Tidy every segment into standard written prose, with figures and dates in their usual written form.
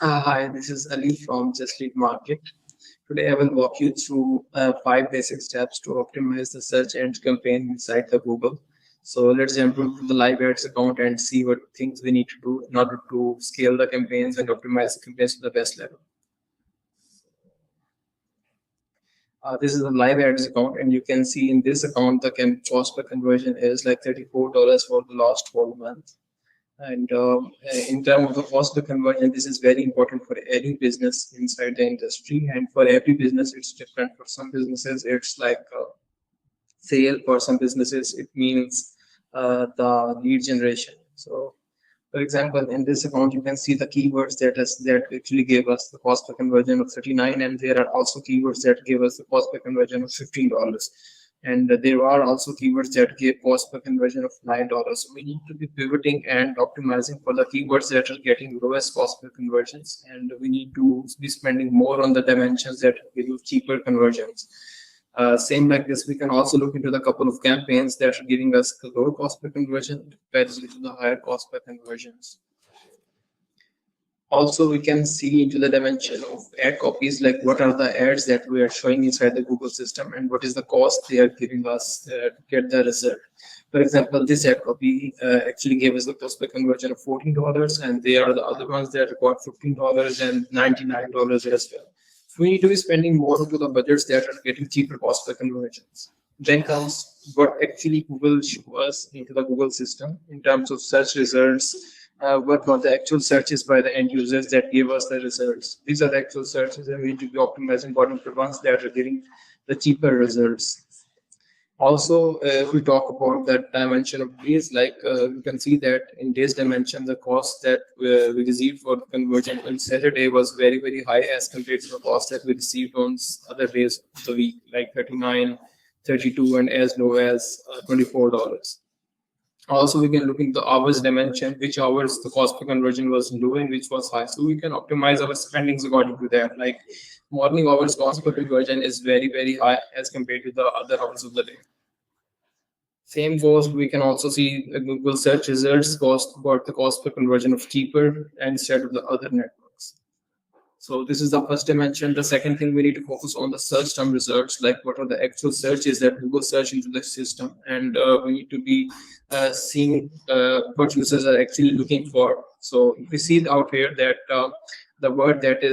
Hi, this is Ali from Just Lead Market. Today I will walk you through 5 basic steps to optimize the search and campaign inside the Google. So let's jump into the live ads account and see what things we need to do in order to scale the campaigns and optimize the campaigns to the best level. This is a live ads account, and you can see in this account the cost per conversion is like $34 for the last 12 months. And in terms of the cost of conversion, this is very important for any business inside the industry. And for every business, it's different. For some businesses, it's like sale. For some businesses, it means the lead generation. So, for example, in this account, you can see the keywords that actually gave us the cost per conversion of 39, and there are also keywords that give us the cost per conversion of $15. And there are also keywords that give cost per conversion of $9. So we need to be pivoting and optimizing for the keywords that are getting lowest cost per conversions, and we need to be spending more on the dimensions that give you cheaper conversions. Same like this, we can also look into the couple of campaigns that are giving us a lower cost per conversion compared to the higher cost per conversions. Also, we can see into the dimension of ad copies, like what are the ads that we are showing inside the Google system and what is the cost they are giving us to get the result. For example, this ad copy actually gave us the cost per conversion of $14, and there are the other ones that require $15 and $99 as well. So we need to be spending more into the budgets that are getting cheaper cost per conversions. Then comes what actually Google show us into the Google system in terms of search results. What are the actual searches by the end users that give us the results? These are the actual searches, and we need to be optimizing for the ones that are giving the cheaper results. Also, if we talk about that dimension of days, like you can see that in days dimension, the cost that we received for the conversion on Saturday was very, very high as compared to the cost that we received on other days of the week, like 39, 32, and as low as $24. Also, we can look into the hours dimension, which hours the cost per conversion was low and which was high. So we can optimize our spendings according to that. Like morning hours cost per conversion is very, very high as compared to the other hours of the day. Same goes, we can also see the Google search results cost about the cost per conversion of cheaper instead of the other networks. So this is the first dimension. The second thing, we need to focus on the search term results, like what are the actual searches that Google search into the system, and we need to be seeing what users are actually looking for. So if we see out here that the word that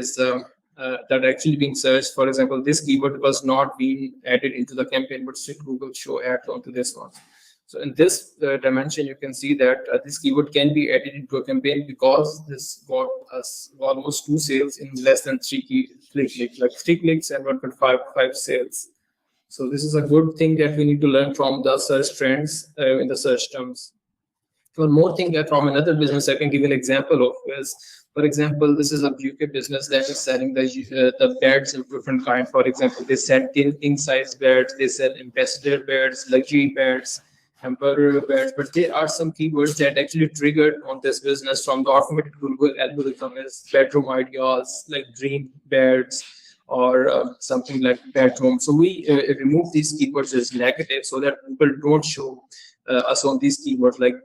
actually being searched, for example, this keyword was not being added into the campaign, but still Google show ads onto this one. So in this dimension, you can see that this keyword can be added into a campaign because this got us almost 2 sales in less than 3 clicks, like 3 clicks and 1.55 sales. So this is a good thing that we need to learn from the search trends in the search terms. One more thing that from another business I can give an example of is, for example, this is a UK business that is selling the beds of different kind. For example, they sell king size beds, they sell ambassador beds, luxury beds, emperor beds. But there are some keywords that actually triggered on this business from the automated Google algorithm is bedroom ideas, like dream beds or something like bedroom. So we remove these keywords as negative so that people don't show us on these keywords like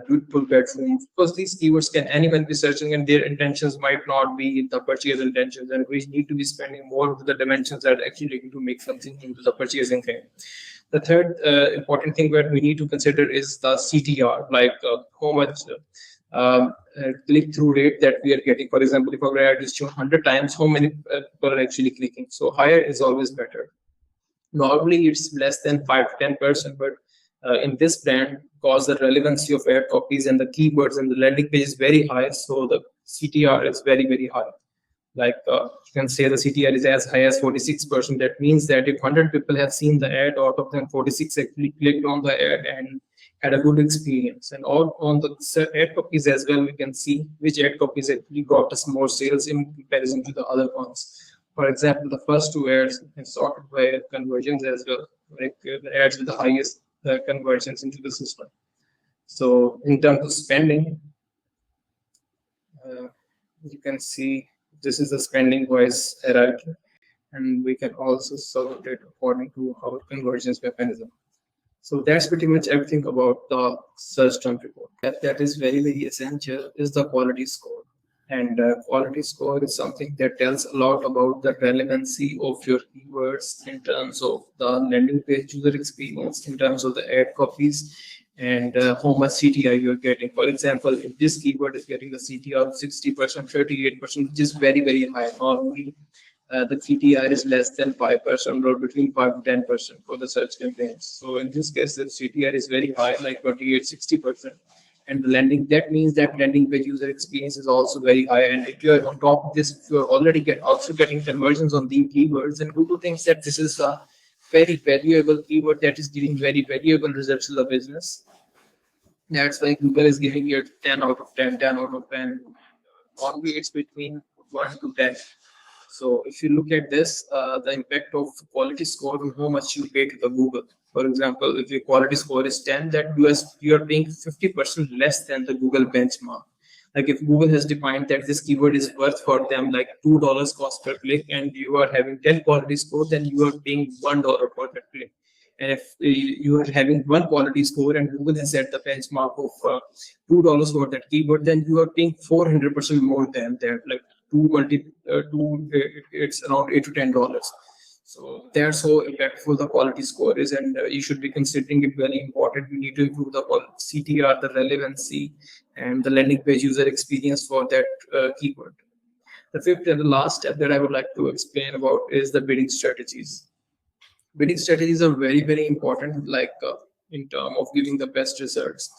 beautiful bedrooms, because these keywords can anyone be searching and their intentions might not be the purchase intentions, and we need to be spending more of the dimensions that actually looking to make something into the purchasing thing. The third important thing that we need to consider is the CTR, like how much click-through rate that we are getting. For example, if our ad is shown 100 times, how many people are actually clicking? So higher is always better. Normally, it's less than 5 to 10%, but in this brand, because the relevancy of ad copies and the keywords and the landing page is very high, so the CTR is very, very high. Like you can say the CTR is as high as 46%. That means that if 100 people have seen the ad, out of them 46 actually clicked on the ad and had a good experience. And all on the ad copies as well, we can see which ad copies actually got us more sales in comparison to the other ones. For example, the first 2 ads are sorted by conversions as well, like the ads with the highest conversions into the system. So in terms of spending, you can see this is the spending wise hierarchy, and we can also sort it according to our conversions mechanism. So that's pretty much everything about the search term report. That is very, very essential is the quality score. And quality score is something that tells a lot about the relevancy of your keywords in terms of the landing page user experience, in terms of the ad copies, and how much CTR you're getting. For example, if this keyword is getting a CTR of 60%, 38%, which is very, very high. Normally, the CTR is less than 5% or between 5 to 10% for the search campaigns. So in this case, the CTR is very high, like 28, 60%. And the landing, that means that landing page user experience is also very high. And if you're on top of this, if you're already also getting conversions on these keywords, then Google thinks that this is a very valuable keyword that is giving very valuable results to the business. That's why Google is giving it 10 out of 10, 10 out of 10. Normally it's between 1 to 10. So if you look at this, the impact of quality score on how much you pay to the Google. For example, if your quality score is 10, that you are paying 50% less than the Google benchmark. Like if Google has defined that this keyword is worth for them like $2 cost per click, and you are having 10 quality score, then you are paying $1 for that click. And if you are having one quality score and Google has set the benchmark of $2 for that keyword, then you are paying 400% more than that. Like it's around $8 to $10. So that's how impactful the quality score is, and you should be considering it very important. You need to improve the CTR, the relevancy, and the landing page user experience for that keyword. The fifth and the last step that I would like to explain about is the bidding strategies. Bidding strategies are very, very important, like in terms of giving the best results.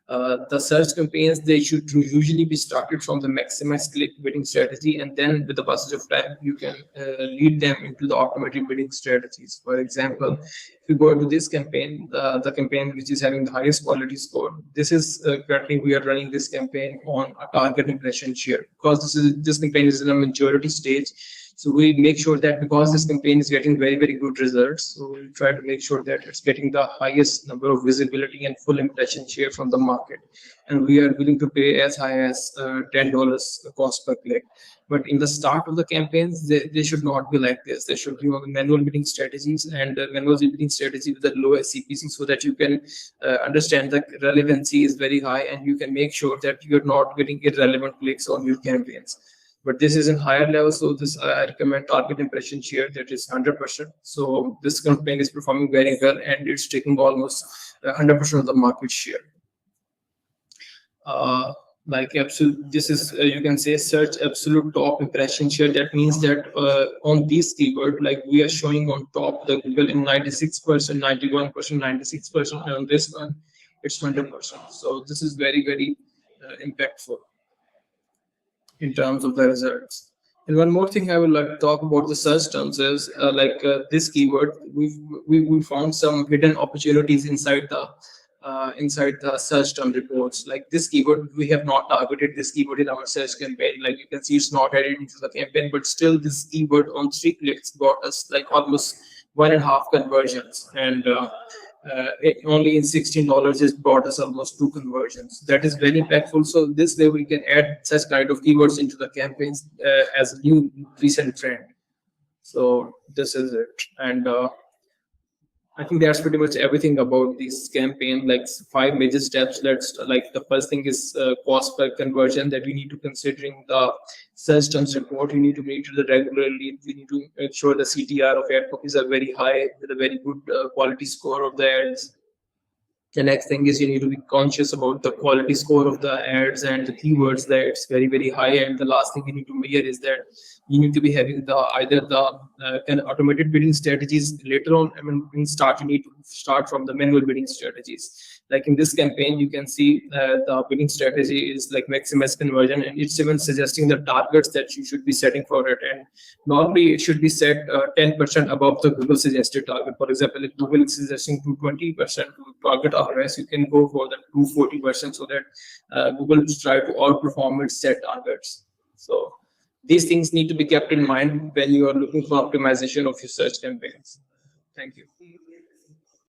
The search campaigns, they should usually be started from the maximize click bidding strategy, and then with the passage of time you can lead them into the automated bidding strategies. For example, if you go to this campaign, the campaign which is having the highest quality score, this is currently we are running this campaign on a target impression share, because this campaign is in a maturity stage. So we make sure that because this campaign is getting very, very good results, so we try to make sure that it's getting the highest number of visibility and full impression share from the market. And we are willing to pay as high as $10 cost per click. But in the start of the campaigns, they should not be like this. They should be on manual bidding strategies, and manual bidding strategy with the lowest CPC, so that you can understand the relevancy is very high, and you can make sure that you're not getting irrelevant clicks on your campaigns. But this is in higher level, so this I recommend target impression share that is 100%. So this campaign is performing very well, and it's taking almost 100% of the market share. Like absolute, this is you can say search absolute top impression share. That means that on this keyword, like we are showing on top the Google in 96%, 91%, 96%, and on this one it's 100%. So this is very, very impactful in terms of the results. And one more thing I would like to talk about the search terms is this keyword. We found some hidden opportunities inside the search term reports. Like this keyword, we have not targeted this keyword in our search campaign. Like you can see, it's not added into the campaign, but still this keyword on 3 clicks got us like almost 1.5 conversions, and only in $16 it brought us almost 2 conversions. That is very impactful. So this way we can add such kind of keywords into the campaigns as a new recent trend. So this is it, and I think that's pretty much everything about this campaign. Like 5 major steps. Let's like the first thing is cost per conversion that we need to considering the search terms report. You need to monitor the regularly. We need to ensure the CTR of ad copies are very high with a very good quality score of the ads. The next thing is you need to be conscious about the quality score of the ads and the keywords that it's very, very high. And the last thing you need to measure is that you need to be having either the automated bidding strategies later on. I mean, you need to start from the manual bidding strategies. Like in this campaign, you can see the bidding strategy is like maximize conversion, and it's even suggesting the targets that you should be setting for it. And normally it should be set 10% above the Google suggested target. For example, if Google is suggesting 220% to target ROAS, you can go for the 240%, so that Google will try to outperform its set targets. So these things need to be kept in mind when you are looking for optimization of your search campaigns. Thank you.